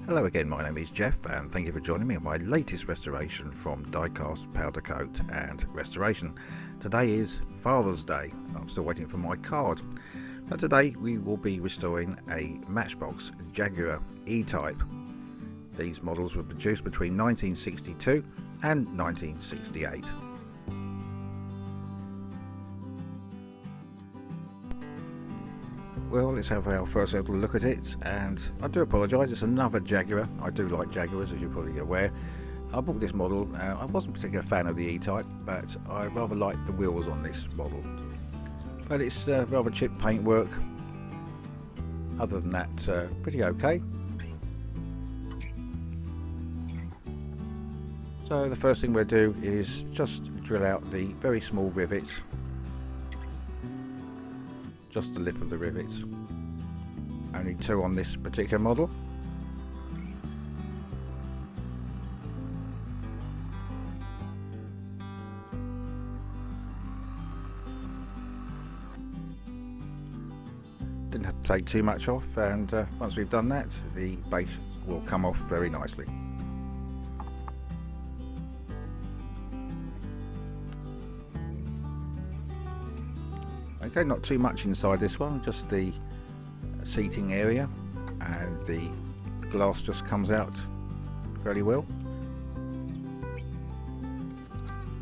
Hello again, my name is Jeff and thank you for joining me on my latest restoration from diecast, powder coat and restoration. Today is Father's Day. I'm still waiting for my card. But today we will be restoring a Matchbox Jaguar E-Type. These models were produced between 1962 and 1968. Well, let's have our first little look at it, and I do apologise, it's another Jaguar. I do like Jaguars, as you're probably aware. I bought this model, I wasn't particularly a fan of the E-Type, but I rather liked the wheels on this model. But it's rather chipped paintwork. Other than that, pretty okay. So the first thing we'll do is just drill out the very small rivets. Just the lip of the rivets. Only two on this particular model. Didn't have to take too much off, and once we've done that, the base will come off very nicely. Okay, not too much inside this one, just the seating area, and the glass just comes out fairly well.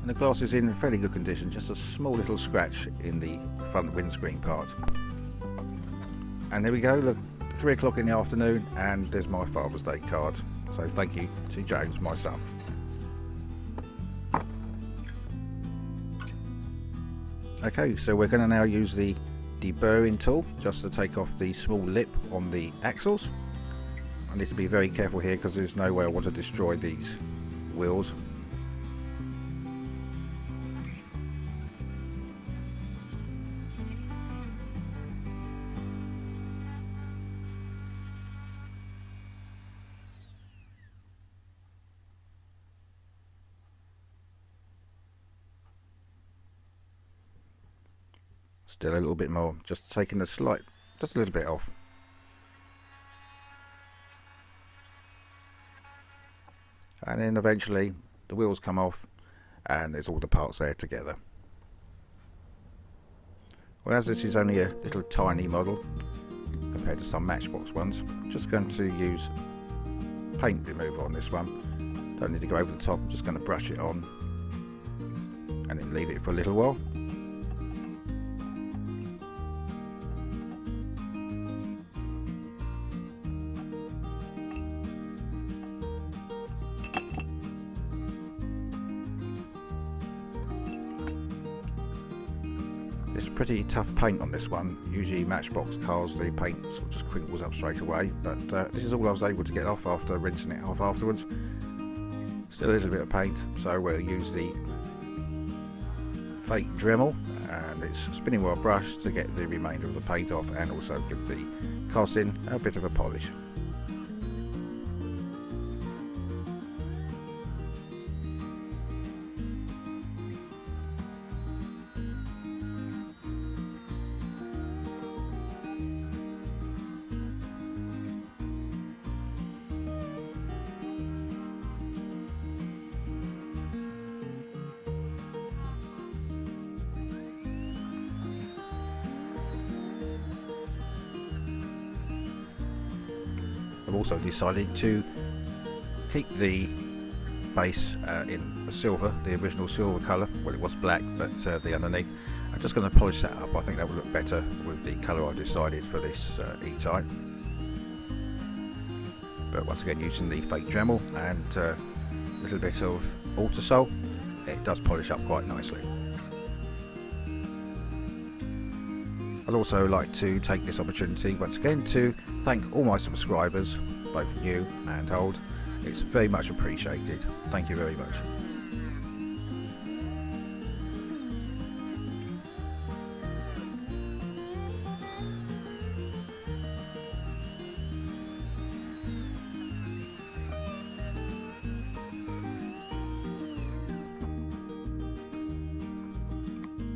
And the glass is in fairly good condition, just a small little scratch in the front windscreen part. And there we go, look, 3 o'clock in the afternoon, and there's my Father's Day card. So thank you to James, my son. Okay, so we're going to now use the deburring tool just to take off the small lip on the axles. I need to be very careful here because there's no way I want to destroy these wheels. Still a little bit more, just taking just a little bit off. And then eventually the wheels come off and there's all the parts there together. Well, as this is only a little tiny model compared to some Matchbox ones, I'm just going to use paint remover on this one. Don't need to go over the top, I'm just going to brush it on and then leave it for a little while. It's pretty tough paint on this one. Usually Matchbox cars, the paint sort of just crinkles up straight away, but this is all I was able to get off after rinsing it off afterwards. Still a little bit of paint, so we'll use the fake Dremel and its spinning wheel brush to get the remainder of the paint off and also give the casting a bit of a polish. I've also decided to keep the base in silver, the original silver colour. Well, it was black, but the underneath. I'm just going to polish that up. I think that will look better with the colour I've decided for this E-Type. But once again, using the fake Dremel and a little bit of Ultrasol, it does polish up quite nicely. I'd also like to take this opportunity once again to thank all my subscribers, both new and old. It's very much appreciated. Thank you very much.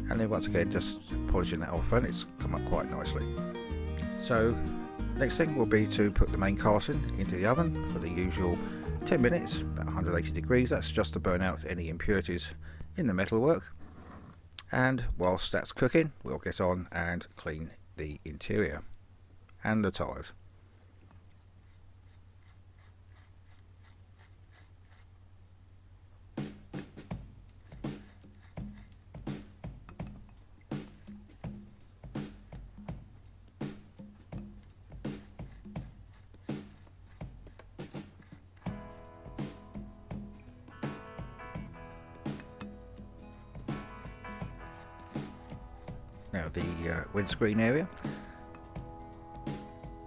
And then once again just polishing that off, and it's come up quite nicely. So Next thing will be to put the main casting into the oven for the usual 10 minutes, about 180 degrees. That's just to burn out any impurities in the metalwork. And whilst that's cooking, we'll get on and clean the interior and the tyres. Now the windscreen area,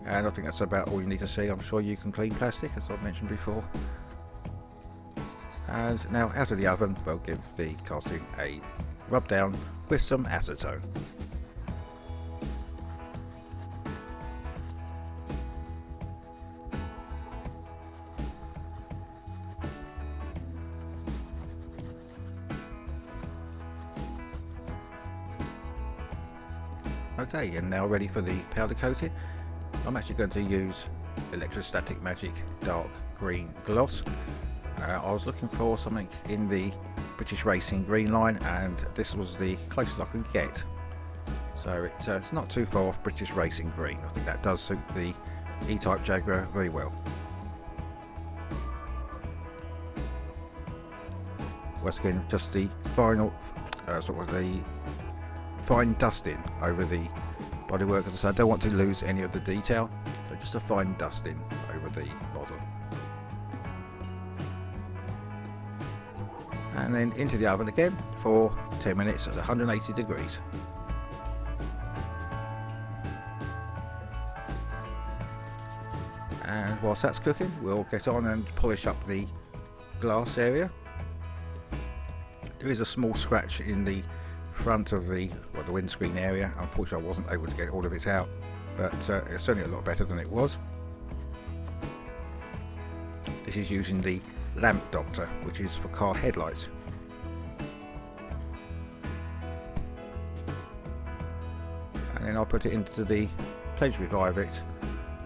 and I think that's about all you need to see. I'm sure you can clean plastic, as I've mentioned before. And now out of the oven, we'll give the casting a rub down with some acetone. Okay, and now ready for the powder coating. I'm actually going to use Electrostatic Magic Dark Green Gloss. I was looking for something in the British Racing green line, and this was the closest I could get. So it's not too far off British Racing green. I think that does suit the E-Type Jaguar very well. Once again, just the final sort of the fine dusting over the bodywork. As I said, I don't want to lose any of the detail, so just a fine dusting over the model. And then into the oven again for 10 minutes at 180 degrees. And whilst that's cooking, we'll get on and polish up the glass area. There is a small scratch in the front of the windscreen area. Unfortunately, I wasn't able to get all of it out, but it's certainly a lot better than it was. This is using the lamp doctor, which is for car headlights. And then I'll put it into the Pledge Revive it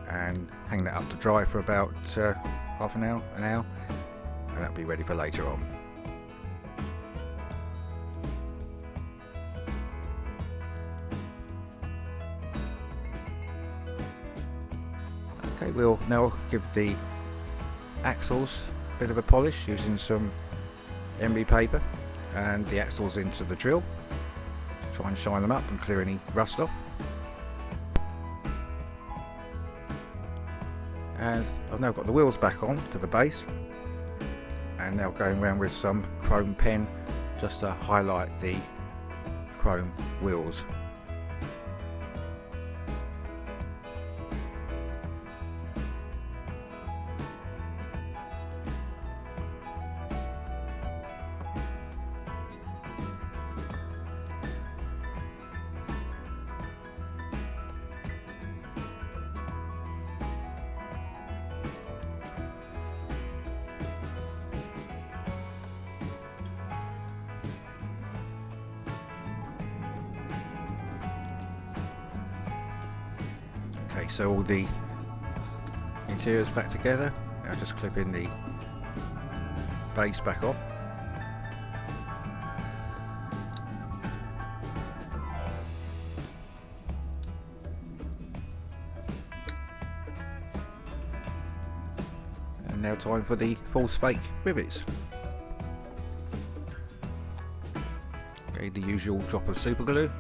and hang that up to dry for about half an hour, and that'll be ready for later on. Okay, we'll now give the axles a bit of a polish using some emery paper and the axles into the drill. Try and shine them up and clear any rust off. And I've now got the wheels back on to the base, and now going around with some chrome pen just to highlight the chrome wheels. Okay, so all the interior's back together. Now just clipping the base back on. And now time for the false fake rivets. Okay, the usual drop of super glue.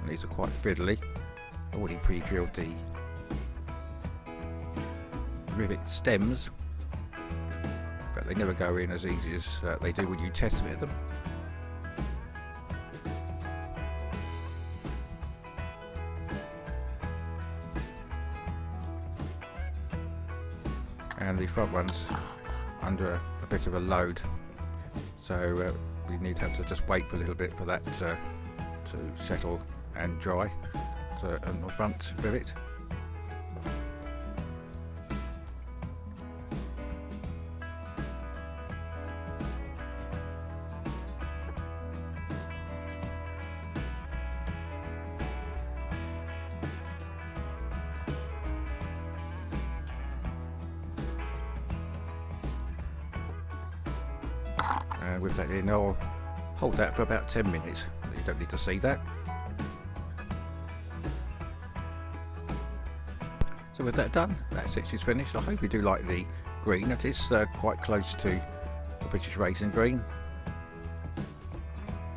These are quite fiddly. I already pre-drilled the rivet stems, but they never go in as easy as they do when you test fit them. And the front one's under a bit of a load, so we need to have to just wait for a little bit for that to settle and dry. So on the front rivet. and with that in, I'll hold that for about 10 minutes. You don't need to see that. So with that done, that's it, she's finished. I hope you do like the green. It is quite close to the British Racing green.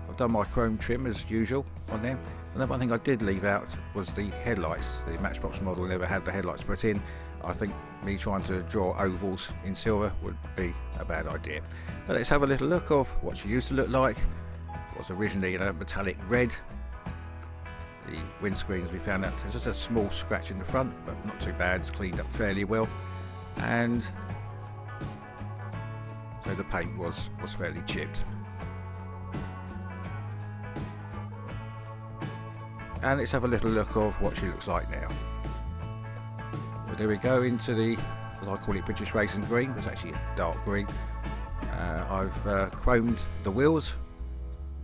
I've done my chrome trim as usual on there. And then one thing I did leave out was the headlights. The Matchbox model never had the headlights put in. I think me trying to draw ovals in silver would be a bad idea. But let's have a little look of what she used to look like. It was originally in a metallic red. The windscreen, as we found out, there's just a small scratch in the front, but not too bad. It's cleaned up fairly well, and so the paint was fairly chipped. And let's have a little look of what she looks like now. Well, there we go, into the, as I call it, British Racing green. It's actually a dark green. I've chromed the wheels.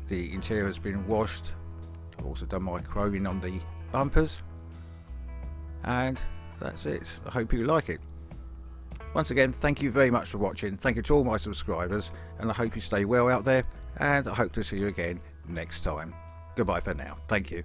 The interior has been washed. I've also done my chroming on the bumpers, and that's it. I hope you like it. Once again, thank you very much for watching. Thank you to all my subscribers, and I hope you stay well out there, and I hope to see you again next time. Goodbye for now. Thank you.